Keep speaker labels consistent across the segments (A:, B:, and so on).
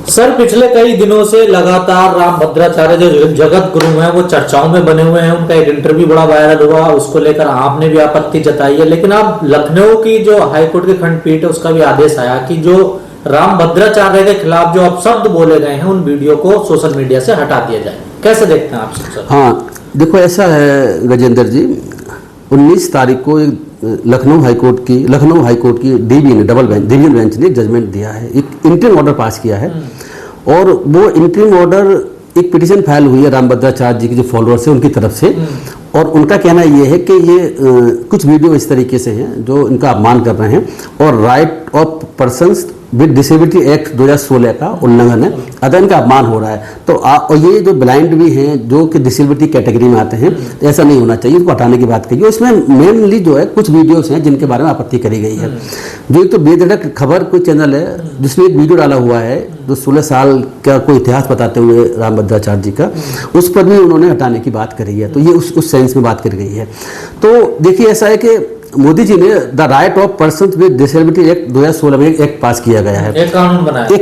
A: Sir पिछले कई दिनों से लगातार राम भद्राचार्य जो जगत गुरु हैं वो चर्चाओं में बने हुए हैं। उनका एक इंटरव्यू बड़ा वायरल हुआ, उसको लेकर आपने भी आपत्ति जताई है, लेकिन अब लखनऊ की जो हाईकोर्ट की खंडपीठ है उसका भी आदेश आया कि जो राम भद्राचार्य के खिलाफ जो अपशब्द बोले गए हैं उन वीडियो को सोशल मीडिया से हटा दिया जाए। कैसे देखते हैं आप सर?
B: हाँ देखो, ऐसा है गजेंद्र जी, 19 तारीख को लखनऊ हाईकोर्ट की डिवीजन बेंच ने जजमेंट दिया है, एक इंटरिम ऑर्डर पास किया है। और वो इंटरिम ऑर्डर एक पिटीशन फाइल हुई है राम भद्राचार्य जी के जो फॉलोअर्स हैं उनकी तरफ से। और उनका कहना ये है कि ये कुछ वीडियो इस तरीके से हैं जो इनका अपमान कर रहे हैं और right of persons with disability act 2016 का उल्लंघन है, अतः इनका अपमान हो रहा है। तो और ये जो ब्लाइंड भी हैं जो कि डिसेबिलिटी कैटेगरी में आते हैं, तो ऐसा नहीं होना चाहिए, इसको हटाने की बात कही। इसमें मेनली जो है कुछ वीडियोस हैं जिनके बारे में आपत्ति करी गई है। जो एक तो बेधड़क खबर कोई चैनल है जिसने एक वीडियो डाला हुआ है जो 16 साल का कोई इतिहास बताते हुए राम भद्राचार्य जी का, उस पर भी उन्होंने हटाने की बात करी है। तो ये उस सेंस में बात करी गई है। तो देखिए, ऐसा है कि मोदी जी ने the right of person with disability act 2016 में एक पास किया गया है, एक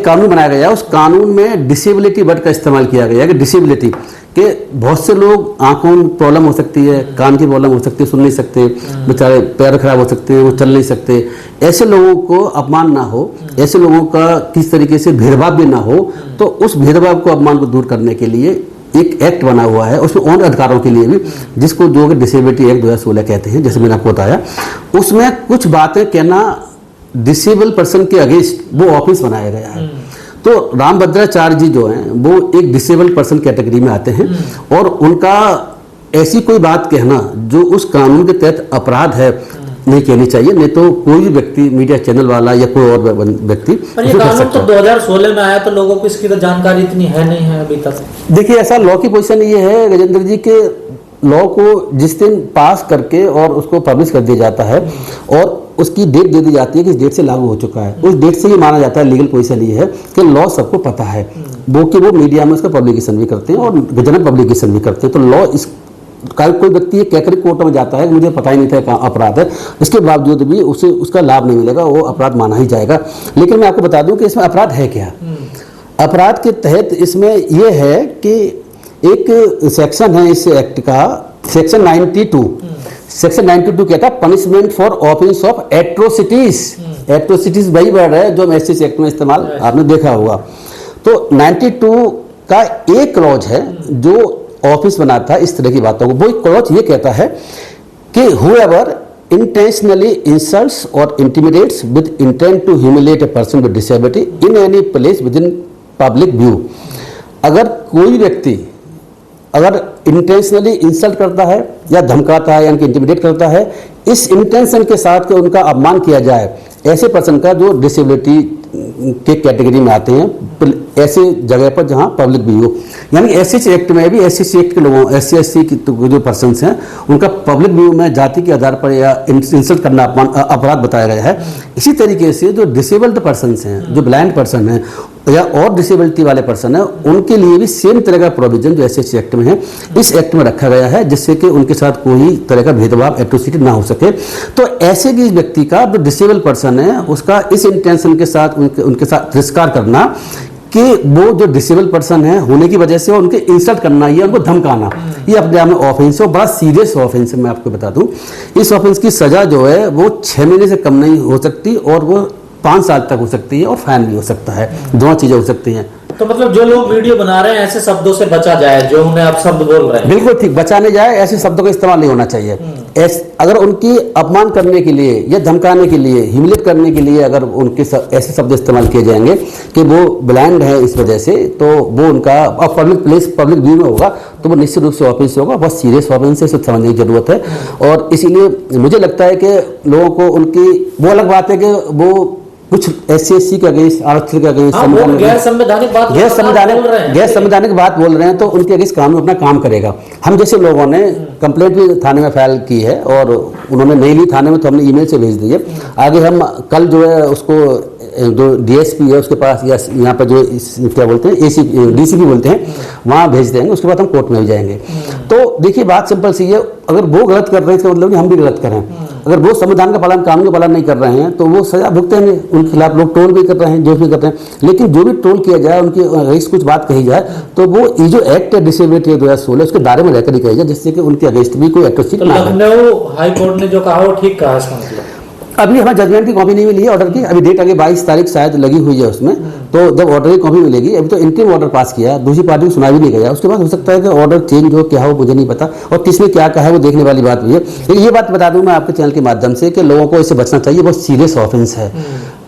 B: कानून बनाया गया है। उस कानून में डिसेबिलिटी वर्ड का इस्तेमाल किया गया है कि डिसेबिलिटी के बहुत से लोग, आंखों में प्रॉब्लम हो सकती है, कान की प्रॉब्लम हो सकती है, सुन नहीं सकते, बेचारे पैर खराब हो सकते हैं, वो चल नहीं सकते। ऐसे लोगों को अपमान ना हो, ऐसे लोगों का किस तरीके से भेदभाव भी ना हो, तो उस भेदभाव को, अपमान को दूर करने के लिए एक एक्ट बना हुआ है, उसमें और अधिकारों के लिए भी, जिसको जो डिसेबिलिटी एक्ट 2016 कहते हैं, जैसे मैंने आपको बताया। उसमें कुछ बातें कहना डिसेबल पर्सन के अगेंस्ट वो ऑफिस बनाया गया है। तो राम भद्राचार्य जी जो हैं वो एक डिसेबल पर्सन कैटेगरी में आते हैं और उनका ऐसी कोई बात कहना जो उस कानून के तहत अपराध है नहीं कहनी चाहिए, नहीं तो कोई भी व्यक्ति, मीडिया चैनल वाला या कोई और व्यक्ति।
A: पर ये कानून तो 2016 में आया, तो लोगों को इसकी तो जानकारी इतनी है नहीं है अभी तक।
B: देखिए, ऐसा लॉ की पोजीशन ये है गजेंद्र जी के लॉ को जिस दिन पास करके और उसको पब्लिश कर दिया जाता है और उसकी डेट दे दी जाती है कि इस डेट से लागू हो चुका है, उस डेट से ये माना जाता है, लीगल पोजीशन ये है कि लॉ सबको पता है, वो मीडिया में उसका पब्लिकेशन भी करते हैं और जनरल पब्लिकेशन भी करते हैं। तो लॉ इस कोई व्यक्ति ये कहकर कोर्ट में जाता है कि मुझे पता ही नहीं था अपराध है, इसके बावजूद भी उसे उसका लाभ नहीं मिलेगा, वो अपराध माना ही जाएगा। लेकिन मैं आपको बता दूं कि इसमें अपराध है क्या। अपराध के तहत इसमें यह है कि एक सेक्शन है इस एक्ट का, सेक्शन 92। सेक्शन 92 कहता है punishment for offence of atrocities. Atrocities वही वर्ड है जो एससी एक्ट में इस्तेमाल आपने देखा होगा। तो 92 का एक क्लॉज है जो ऑफिस बनाता है इस तरह की बातों को। वो एक क्लॉज ये कहता है कि whoever intentionally insults or intimidates with intent to humiliate a person with disability in any place within public view। अगर कोई व्यक्ति अगर इंटेंशनली इंसल्ट करता है या धमकाता है, यानी कि इंटिमिडेट करता है, इस इंटेंशन के साथ कि उनका अपमान किया जाए ऐसे पर्सन का जो डिसेबिलिटी के कैटेगरी में आते हैं, ऐसे जगह पर जहां पब्लिक भी हो, यानी एससी एक्ट में भी एससी एक्ट के लोगों, एससी की जो पर्सन्स हैं उनका पब्लिक व्यू में जाति के आधार पर या इंसल्ट करना अपराध बताया गया है। इसी तरीके से जो डिसेबल्ड पर्सन्स हैं, जो ब्लाइंड पर्सन हैं या और डिसेबिलिटी वाले पर्सन है, उनके लिए भी सेम तरह का प्रोविजन जो एससी एक्ट में है इस एक्ट में रखा गया है, जिससे कि उनके साथ कोई तरह का भेदभाव, एट्रोसिटी ना हो सके। तो ऐसे भी व्यक्ति का जो डिसेबल पर्सन है उसका इस इंटेंशन के साथ उनके साथ तिरस्कार करना कि वो जो डिसेबल पर्सन है होने की वजह से उनके इंसल्ट करना या उनको धमकाना, ये अपने आप में ऑफेंस है, बड़ा सीरियस ऑफेंस है। मैं आपको बता दूं, इस ऑफेंस की सजा जो है वो 6 महीने से कम नहीं हो सकती और वो 5 साल तक हो सकती है और फाइन भी हो सकता है, दोनों चीजें हो सकती हैं।
A: तो मतलब जो लोग वीडियो बना रहे हैं ऐसे शब्दों से बचा जाए, जो उन्हें आप शब्द बोल रहे हैं,
B: बिल्कुल ठीक, बचाने जाए, ऐसे शब्दों का इस्तेमाल नहीं होना चाहिए। अगर उनकी अपमान करने के लिए या धमकाने के लिए, ह्यूमिलेट करने के लिए अगर उनके ऐसे शब्द इस्तेमाल किए जाएंगे कि वो ब्लाइंड है इस वजह से, तो वो उनका पब्लिक प्लेस, पब्लिक व्यू में होगा, तो वो निश्चित रूप से ऑफेंस होगा, बहुत सीरियस ऑफेंस है, इसे समझने की जरूरत है। और इसीलिए मुझे लगता है कि लोगों को उनकी, वो अलग बात है कि वो कुछ एससी के अगेंस्ट, आरक्षण के अगेंस्ट,
A: गैर संवैधानिक
B: बात बोल रहे हैं, तो उनके अगेंस्ट कानून अपना काम करेगा। हम जैसे लोगों ने कंप्लेंट भी थाने में फाइल की है और उन्होंने नहीं ली थाने में, तो हमने ईमेल से भेज दी है। आगे हम कल जो है उसको जो डीएसपी है उसके पास या यहाँ पर जो क्या बोलते हैं डीसीपी बोलते हैं, वहाँ भेज देंगे, उसके बाद हम कोर्ट में भी जाएंगे। तो देखिए, बात सिंपल सी है, अगर वो गलत कर रहे हैं इसका मतलब हम भी गलत करें। अगर वो संविधान का पालन, कानून का पालन नहीं कर रहे हैं तो वो सजा भुगतेंगे। उनके खिलाफ लोग ट्रोल भी कर रहे हैं, जो भी कर रहे हैं, लेकिन जो भी ट्रोल किया जाए, उनकी अगेंस्ट कुछ बात कही जाए तो वो ये जो एक्ट है डिसेबिलिटी 2016 उसके दायरे में रहकर ही कही जाए, जिससे कि उनके अगेंस्ट भी कोई एट्रोसिटी ना हो।
A: लखनऊ हाई कोर्ट ने जो कहा वो ठीक कहा, इसका मतलब
B: अभी हमें जजमेंट की कॉपी नहीं मिली है ऑर्डर की, अभी डेट आगे 22 तारीख शायद लगी हुई है उसमें, तो जब ऑर्डर की कॉपी मिलेगी, अभी तो इंटरिम ऑर्डर पास किया है, दूसरी पार्टी को सुना भी नहीं गया, उसके बाद हो सकता है कि ऑर्डर चेंज हो, क्या हो मुझे नहीं पता, और किसने क्या कहा है वो देखने वाली बात हुई है। लेकिन ये बात बता दूं मैं आपके चैनल के माध्यम से कि लोगों को इससे बचना चाहिए, बहुत सीरियस ऑफेंस है।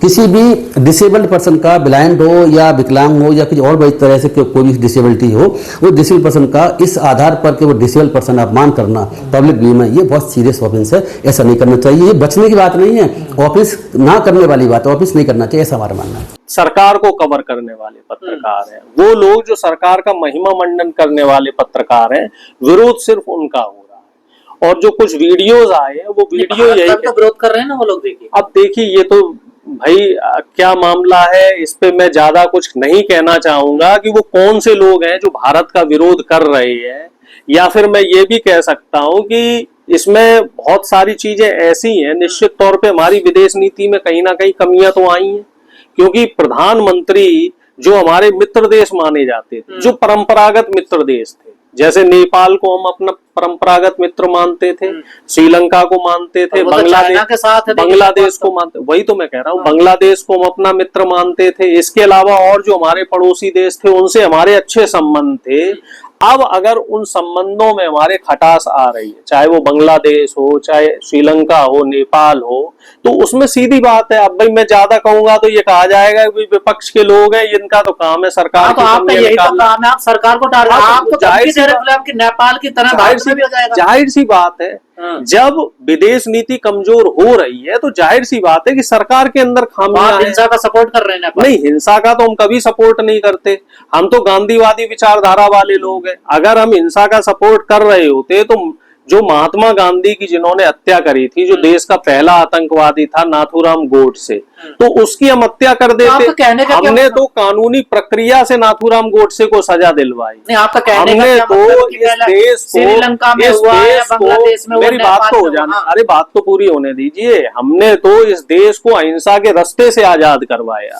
B: किसी भी डिसेबल्ड पर्सन का, ब्लाइंड हो या विकलांग हो या किसी और बड़ी तरह से कोई भी डिसेबिलिटी हो, वो डिसेबल्ड पर्सन का इस आधार पर कि वो डिसेबल्ड पर्सन अपमान करना पब्लिक व्यू में, ये बहुत सीरियस ऑफेंस है, ऐसा नहीं करना चाहिए। ये बचने की बात नहीं है, ऑफिस ना करने वाली बात है, ऑफिस नहीं करना चाहिए, ऐसा हमारा मानना है।
C: सरकार को कवर करने वाले पत्रकार हैं वो लोग, जो सरकार का महिमा मंडन करने वाले पत्रकार हैं, विरोध सिर्फ उनका हो रहा है। और जो कुछ वीडियोस आए हैं वो वीडियो यही
A: तो विरोध कर रहे हैं ना वो लोग। देखिए
C: अब देखिए, ये तो भाई क्या मामला है, इस पे मैं ज्यादा कुछ नहीं कहना चाहूंगा कि वो कौन से लोग हैं जो भारत का विरोध कर रहे हैं, या फिर मैं ये भी कह सकता हूं कि इसमें बहुत सारी चीजें ऐसी हैं, निश्चित तौर पे हमारी विदेश नीति में कहीं ना कहीं कमियां तो आई हैं, क्योंकि प्रधानमंत्री जो हमारे मित्र देश माने जाते थे, जो परंपरागत मित्र देश थे, जैसे नेपाल को हम अपना परंपरागत मित्र मानते थे, श्रीलंका को मानते थे, बांग्लादेश को मानते, वही तो मैं कह रहा हूँ, बांग्लादेश को हम अपना मित्र मानते थे। इसके अलावा और जो हमारे पड़ोसी देश थे उनसे हमारे अच्छे संबंध थे। अब अगर उन संबंधों में हमारे खटास आ रही है, चाहे वो बांग्लादेश हो, चाहे श्रीलंका हो, नेपाल हो, तो उसमें सीधी बात है, अब भाई मैं ज्यादा कहूंगा तो ये कहा जाएगा कि विपक्ष के लोग हैं, इनका तो काम है सरकार
A: तो आपका यही तो काम है, आप सरकार को टारगेट, आप तो नेपाल की तरह
C: जाहिर सी बात है। जब विदेश नीति कमजोर हो रही है तो जाहिर सी बात है कि सरकार के अंदर खामियां हैं।
A: हिंसा का सपोर्ट कर रहे हैं?
C: नहीं, हिंसा का तो हम कभी सपोर्ट नहीं करते, हम तो गांधीवादी विचारधारा वाले लोग हैं। अगर हम हिंसा का सपोर्ट कर रहे होते तो जो महात्मा गांधी की जिन्होंने हत्या करी थी, जो देश का पहला आतंकवादी था नाथूराम गोडसे, तो उसकी हम हत्या कर देते। हमने तो कानूनी प्रक्रिया से नाथूराम गोडसे को सजा दिलवाई। हमने तो इस देश को, मेरी बात तो हो जाना, अरे बात तो पूरी होने दीजिए। हमने तो इस देश को अहिंसा के रास्ते से आजाद करवाया।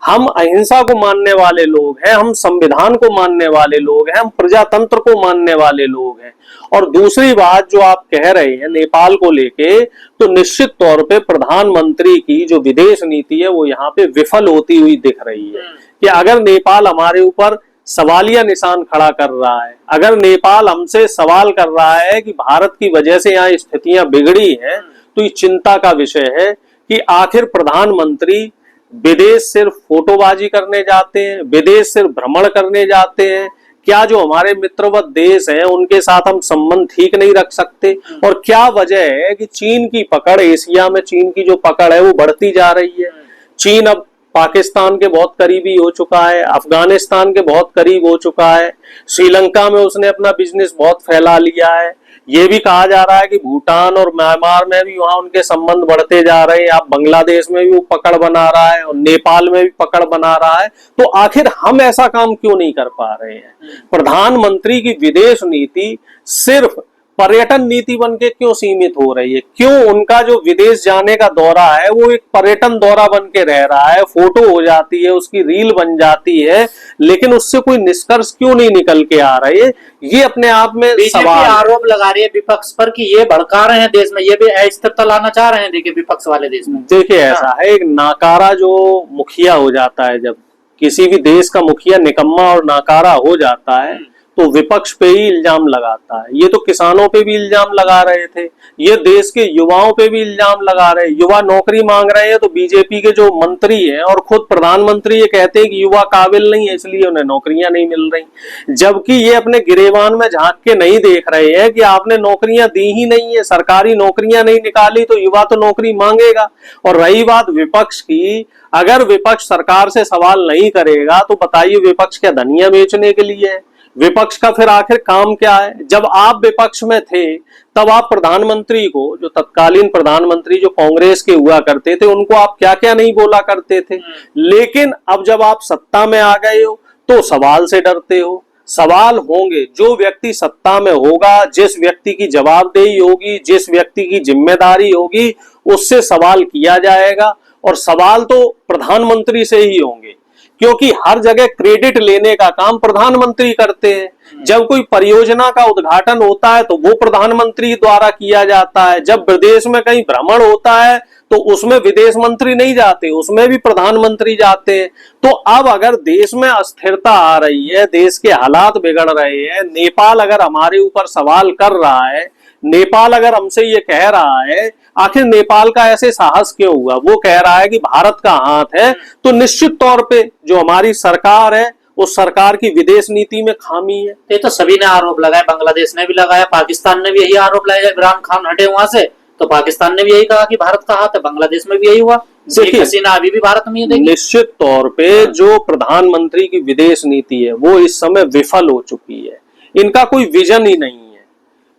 C: हम अहिंसा को मानने वाले लोग हैं, हम संविधान को मानने वाले लोग हैं, हम प्रजातंत्र को मानने वाले लोग हैं। और दूसरी बात जो आप कह रहे हैं नेपाल को लेके, तो निश्चित तौर पे प्रधानमंत्री की जो विदेश नीति है वो यहाँ पे विफल होती हुई दिख रही है। कि अगर नेपाल हमारे ऊपर सवालिया निशान खड़ा कर रहा है, अगर नेपाल हमसे सवाल कर रहा है कि भारत की वजह से यहाँ स्थितियां बिगड़ी हैं, तो ये चिंता का विषय है कि आखिर प्रधानमंत्री विदेश सिर्फ फोटोबाजी करने जाते हैं, विदेश सिर्फ भ्रमण करने जाते हैं, क्या जो हमारे मित्रवत देश हैं उनके साथ हम संबंध ठीक नहीं रख सकते? और क्या वजह है कि चीन की पकड़, एशिया में चीन की जो पकड़ है वो बढ़ती जा रही है। चीन अब पाकिस्तान के बहुत करीबी हो चुका है, अफगानिस्तान के बहुत करीब हो चुका है, श्रीलंका में उसने अपना बिजनेस बहुत फैला लिया है। ये भी कहा जा रहा है कि भूटान और म्यांमार में भी वहां उनके संबंध बढ़ते जा रहे हैं। अब बांग्लादेश में भी वो पकड़ बना रहा है और नेपाल में भी पकड़ बना रहा है। तो आखिर हम ऐसा काम क्यों नहीं कर पा रहे हैं? प्रधानमंत्री की विदेश नीति सिर्फ पर्यटन नीति बनके क्यों सीमित हो रही है? क्यों उनका जो विदेश जाने का दौरा है वो एक पर्यटन दौरा बन के रह रहा है? फोटो हो जाती है, उसकी रील बन जाती है, लेकिन उससे कोई निष्कर्ष क्यों नहीं निकल के आ रहे है? ये अपने आप में सवाल
A: आरोप लगा रही है विपक्ष पर कि ये भड़का रहे हैं देश में, ये भी अस्थिरता लाना चाह रहे हैं। देखिए विपक्ष वाले देश में,
C: देखिए ऐसा है, एक नाकारा जो मुखिया हो जाता है, जब किसी भी देश का मुखिया निकम्मा और नाकारा हो जाता है तो विपक्ष पे ही इल्जाम लगाता है। ये तो किसानों पे भी इल्जाम लगा रहे थे, ये देश के युवाओं पे भी इल्जाम लगा रहे हैं। युवा नौकरी मांग रहे हैं तो बीजेपी के जो मंत्री हैं और खुद प्रधानमंत्री ये कहते हैं कि युवा काबिल नहीं है इसलिए उन्हें नौकरियां नहीं मिल रही, जबकि ये अपने गिरेबान में झांक के नहीं देख रहे हैं कि आपने नौकरियां दी ही नहीं है, सरकारी नौकरियां नहीं निकाली तो युवा तो नौकरी मांगेगा। और रही बात विपक्ष की, अगर विपक्ष सरकार से सवाल नहीं करेगा तो बताइए विपक्ष क्या धनिया बेचने के लिए है? विपक्ष का फिर आखिर काम क्या है? जब आप विपक्ष में थे तब आप प्रधानमंत्री को, जो तत्कालीन प्रधानमंत्री जो कांग्रेस के हुआ करते थे, उनको आप क्या क्या नहीं बोला करते थे। लेकिन अब जब आप सत्ता में आ गए हो तो सवाल से डरते हो, सवाल होंगे। जो व्यक्ति सत्ता में होगा, जिस व्यक्ति की जवाबदेही होगी, जिस व्यक्ति की जिम्मेदारी होगी, उससे सवाल किया जाएगा। और सवाल तो प्रधानमंत्री से ही होंगे, क्योंकि हर जगह क्रेडिट लेने का काम प्रधानमंत्री करते हैं। जब कोई परियोजना का उद्घाटन होता है तो वो प्रधानमंत्री द्वारा किया जाता है। जब विदेश में कहीं भ्रमण होता है तो उसमें विदेश मंत्री नहीं जाते, उसमें भी प्रधानमंत्री जाते हैं। तो अब अगर देश में अस्थिरता आ रही है, देश के हालात बिगड़ रहे हैं, नेपाल अगर हमारे ऊपर सवाल कर रहा है, नेपाल अगर हमसे ये कह रहा है, आखिर नेपाल का ऐसे साहस क्यों हुआ? वो कह रहा है कि भारत का हाथ है, तो निश्चित तौर पे जो हमारी सरकार है उस सरकार की विदेश नीति में खामी है।
A: ये तो सभी ने आरोप लगाया, बांग्लादेश ने भी लगाया, पाकिस्तान ने भी यही आरोप लगाया। इमरान खान हटे वहां से तो पाकिस्तान ने भी यही कहा कि भारत का हाथ है, बांग्लादेश में भी यही हुआ। शेख हसीना अभी भी भारत में ही देगी।
C: निश्चित तौर पे जो प्रधानमंत्री की विदेश नीति है वो इस समय विफल हो चुकी है। इनका कोई विजन ही नहीं है,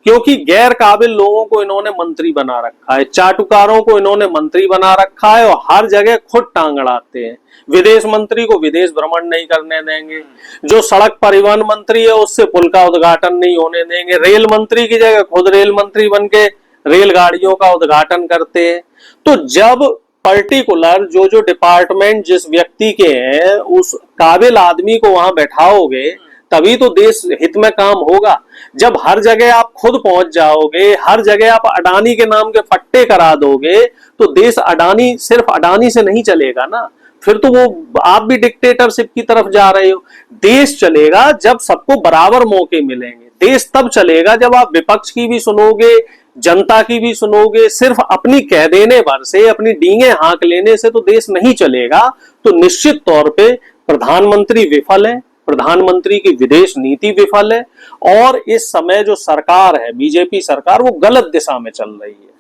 C: क्योंकि गैर काबिल लोगों को इन्होंने मंत्री बना रखा है, चाटुकारों को इन्होंने मंत्री बना रखा है और हर जगह खुद टांग अड़ाते हैं। विदेश मंत्री को विदेश भ्रमण नहीं करने देंगे, जो सड़क परिवहन मंत्री है उससे पुल का उद्घाटन नहीं होने देंगे, रेल मंत्री की जगह खुद रेल मंत्री बन के रेलगाड़ियों का उद्घाटन करते हैं। तो जब पर्टिकुलर जो जो डिपार्टमेंट जिस व्यक्ति के हैं उस काबिल आदमी को वहां बैठाओगे तभी तो देश हित में काम होगा। जब हर जगह आप खुद पहुंच जाओगे, हर जगह आप अडानी के नाम के पट्टे करा दोगे, तो देश अडानी सिर्फ अडानी से नहीं चलेगा ना, फिर तो वो आप भी डिक्टेटरशिप की तरफ जा रहे हो। देश चलेगा जब सबको बराबर मौके मिलेंगे। देश तब चलेगा जब आप विपक्ष की भी सुनोगे, जनता की भी सुनोगे। सिर्फ अपनी कह देने भर से, अपनी डींगे हाँक लेने से तो देश नहीं चलेगा। तो निश्चित तौर पे प्रधानमंत्री विफल है, प्रधानमंत्री की विदेश नीति विफल है और इस समय जो सरकार है बीजेपी सरकार वो गलत दिशा में चल रही है।